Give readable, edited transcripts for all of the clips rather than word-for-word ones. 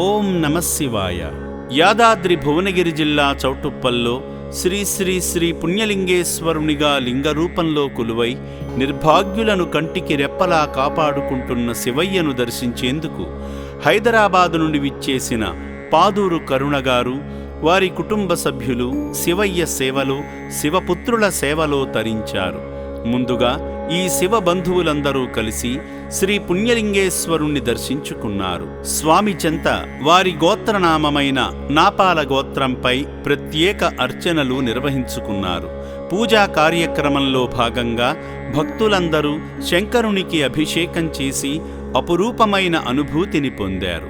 ఓం నమ శివాయ. యాదాద్రి భువనగిరి జిల్లా చౌటుప్పల్లో శ్రీ శ్రీ శ్రీ పుణ్యలింగేశ్వరునిగా లింగరూపంలో కొలువై నిర్భాగ్యులను కంటికి రెప్పలా కాపాడుకుంటున్న శివయ్యను దర్శించేందుకు హైదరాబాదు నుండి విచ్చేసిన పాదూరు కరుణగారు, వారి కుటుంబ సభ్యులు శివయ్య సేవలో, శివపుత్రుల సేవలో తరించారు. ముందుగా ఈ శివ బంధువులందరూ కలిసి శ్రీ పుణ్యలింగేశ్వరుణ్ణి దర్శించుకున్నారు. స్వామి చెంత వారి గోత్రనామమైన నాపాల గోత్రంపై ప్రత్యేక అర్చనలు నిర్వహించుకున్నారు. పూజా కార్యక్రమంలో భాగంగా భక్తులందరూ శంకరునికి అభిషేకం చేసి అపురూపమైన అనుభూతిని పొందారు.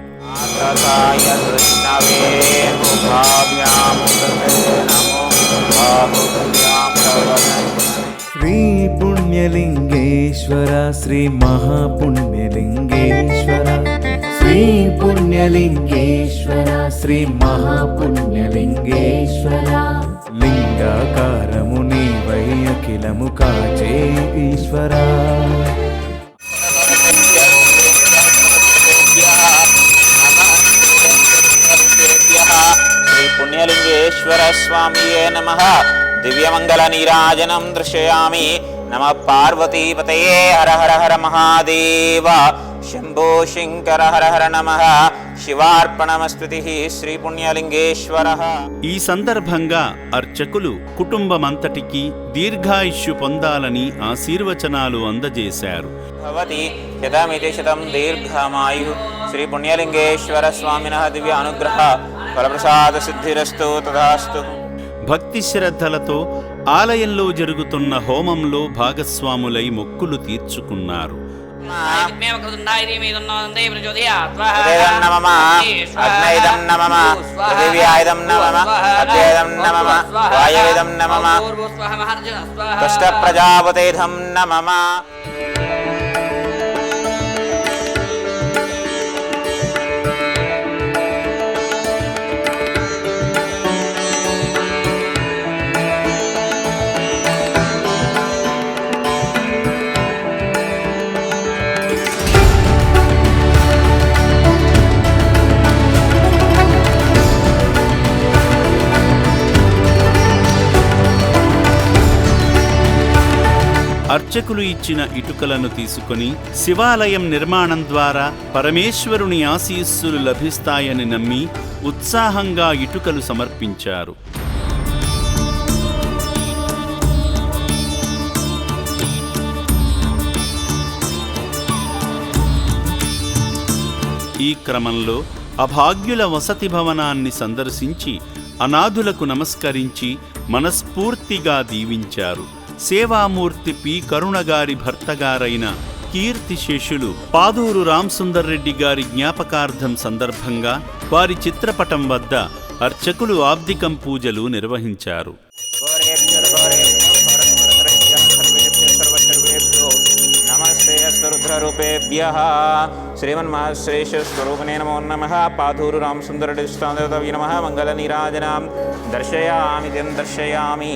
శ్రీ పుణ్యలింగేశ్వర శ్రీ మహాపుణ్యలింగేశ్వర, శ్రీ పుణ్యలింగేశ్వర శ్రీ మహాపుణ్యలింగేశ్వర, లింగాకారము నీవై అఖిలము కాచే ఈశ్వర. శ్రీ పుణ్యలింగేశ్వర స్వామియే నమః. దివ్యమంగళ నీరాజనం దృశ్యామి. నమ పార్వతీపతయే హర హర హర మహాదేవ. శంభో శంకర హర హర నమః. శివార్పణమస్తుతి శ్రీ పుణ్యలింగేశ్వర. ఈ సందర్భంగా అర్చకులు కుటుంబమంతటికి దీర్ఘాయుష్యు పొందాలని ఆశీర్వచనాలు అందజేశారు. భవతి శతమితి శతం దీర్ఘమాయు. శ్రీ పుణ్యలింగేశ్వర స్వామినః దివ్య అనుగ్రహ ఫలప్రసాద సిద్ధిరస్తు తదాస్తు. భక్తి శ్రద్ధలతో ఆలయంలో జరుగుతున్న హోమంలో భాగస్వాములై మొక్కులు తీర్చుకున్నారు. ప్రజాపతేధం నమః. అర్చకులు ఇచ్చిన ఇటుకలను తీసుకొని శివాలయం నిర్మాణం ద్వారా పరమేశ్వరుని ఆశీస్సులు లభిస్తాయని నమ్మి ఉత్సాహంగా ఇటుకలు సమర్పించారు. ఈ క్రమంలో అభాగ్యుల వసతి భవనాన్ని సందర్శించి అనాథులకు నమస్కరించి మనస్ఫూర్తిగా దీవించారు. సేవామూర్తి పి కరుణగారి భర్తగారైన కీర్తిశేషులు పాదూరు రామసుందర్ రెడ్డి గారి జ్ఞాపకార్థం సందర్భంగా వారి చిత్రపటం వద్ద అర్చకులు ఆబ్దికం పూజలు నిర్వహించారు. రుద్రరూపేభ్యః శ్రీమన్మహాశ్రేష్ఠస్వరూపిణే నమో నమః. పాదూరు రామసుందరరెడ్డి నమః. మంగళ నీరాజనాం దర్శయామి తం దర్శయామి.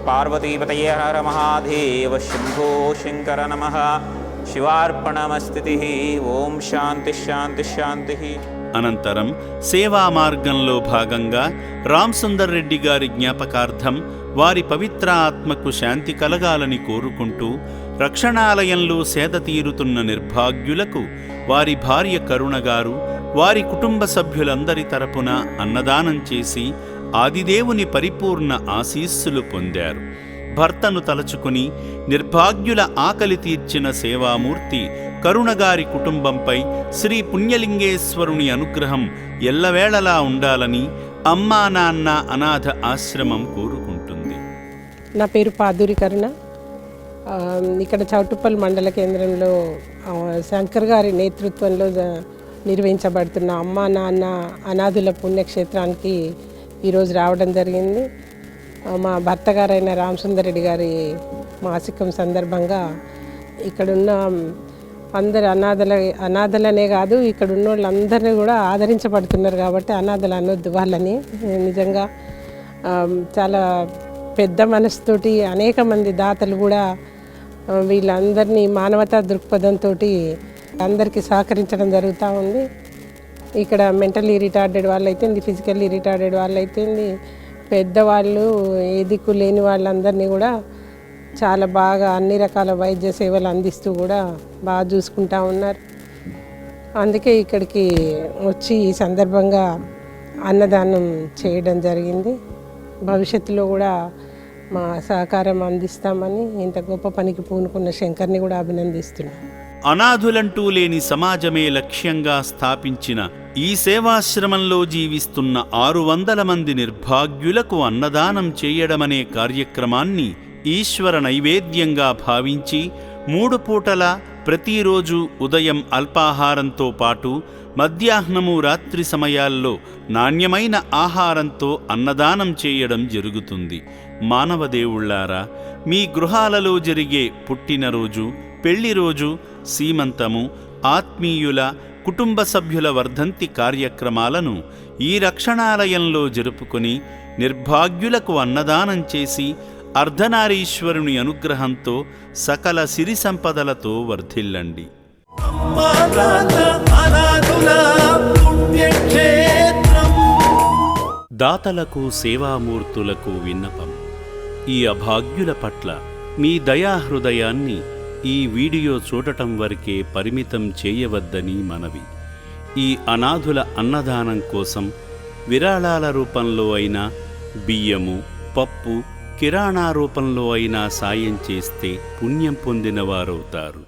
పార్వతీపతయే హర మహాదేవ. శంభో శంకర నమః. శివార్పణమస్తుతి. ఓం శాంతి శాంతి శాంతి. అనంతరం సేవా మార్గంలో భాగంగా రామసుందర్ రెడ్డి గారి జ్ఞాపకార్థం వారి పవిత్ర ఆత్మకు శాంతి కలగాలని కోరుకుంటూ రక్షణాలయంలో సేద తీరుతున్న నిర్భాగ్యులకు వారి భార్య కరుణగారు వారి కుటుంబ సభ్యులందరి తరపున అన్నదానం చేసి ఆదిదేవుని పరిపూర్ణ ఆశీస్సులు పొందారు. భర్తను తలచుకుని నిర్భాగ్యుల ఆకలి తీర్చిన సేవామూర్తి కరుణగారి కుటుంబంపై శ్రీ పుణ్యలింగేశ్వరుని అనుగ్రహం ఎల్లవేళలా ఉండాలని అమ్మా నాన్న అనాథ ఆశ్రమం కోరుకుంటుంది. నా పేరు పాదూరి కరుణ. ఇక్కడ చౌటుప్పల్ మండల కేంద్రంలో శంకర్ గారి నేతృత్వంలో నిర్వహించబడుతున్న అమ్మా నాన్న అనాథుల పుణ్యక్షేత్రానికి ఈరోజు రావడం జరిగింది. మా భర్త గారైన రామసుందర్ రెడ్డి గారి మాసికం సందర్భంగా ఇక్కడున్న అందరు అనాథలనే కాదు, ఇక్కడ ఉన్న వాళ్ళందరినీ కూడా ఆదరించబడుతున్నారు కాబట్టి అనాథలు అనొద్దు వాళ్ళని. నిజంగా చాలా పెద్ద మనసుతోటి అనేక మంది దాతలు కూడా వీళ్ళందరినీ మానవతా దృక్పథంతో అందరికీ సహకరించడం జరుగుతూ ఉంది. ఇక్కడ మెంటల్లీ రిటార్డెడ్ వాళ్ళైతేంది, ఫిజికల్లీ రిటార్డెడ్ వాళ్ళైతేంది, పెద్దవాళ్ళు, ఏ దిక్కు లేని వాళ్ళందరినీ కూడా చాలా బాగా అన్ని రకాల వైద్య సేవలు అందిస్తూ కూడా బాగా చూసుకుంటూ ఉన్నారు. అందుకే ఇక్కడికి వచ్చి ఈ సందర్భంగా అన్నదానం చేయడం జరిగింది. భవిష్యత్తులో కూడా మా సహకారం అందిస్తామని ఇంత గొప్ప పనికి పూనుకున్న శంకర్ని కూడా అభినందిస్తున్నాను. అనాథులంటూ లేని సమాజమే లక్ష్యంగా స్థాపించిన ఈ సేవాశ్రమంలో జీవిస్తున్న 600 మంది నిర్భాగ్యులకు అన్నదానం చేయడమనే కార్యక్రమాన్ని ఈశ్వర నైవేద్యంగా భావించి 3 పూటల ప్రతిరోజు ఉదయం అల్పాహారంతో పాటు మధ్యాహ్నము, రాత్రి సమయాల్లో నాణ్యమైన ఆహారంతో అన్నదానం చేయడం జరుగుతుంది. మానవదేవుళ్లారా, మీ గృహాలలో జరిగే పుట్టినరోజు, పెళ్లిరోజు, సీమంతము, ఆత్మీయుల, కుటుంబ సభ్యుల వర్ధంతి కార్యక్రమాలను ఈ రక్షణాలయంలో జరుపుకొని నిర్భాగ్యులకు అన్నదానం చేసి అర్ధనారీశ్వరుని అనుగ్రహంతో సకల సిరి సంపదలతో వర్ధిల్లండి. దాతలకు, సేవామూర్తులకు విన్నపం. ఈ అభాగ్యుల పట్ల మీ దయాహృదయాన్ని ఈ వీడియో చూడటం వరకే పరిమితం చేయవద్దని మనవి. ఈ అనాథుల అన్నదానం కోసం విరాళాల రూపంలో అయినా, బియ్యము, పప్పు, కిరాణా రూపంలో అయినా సాయం చేస్తే పుణ్యం పొందినవారవుతారు.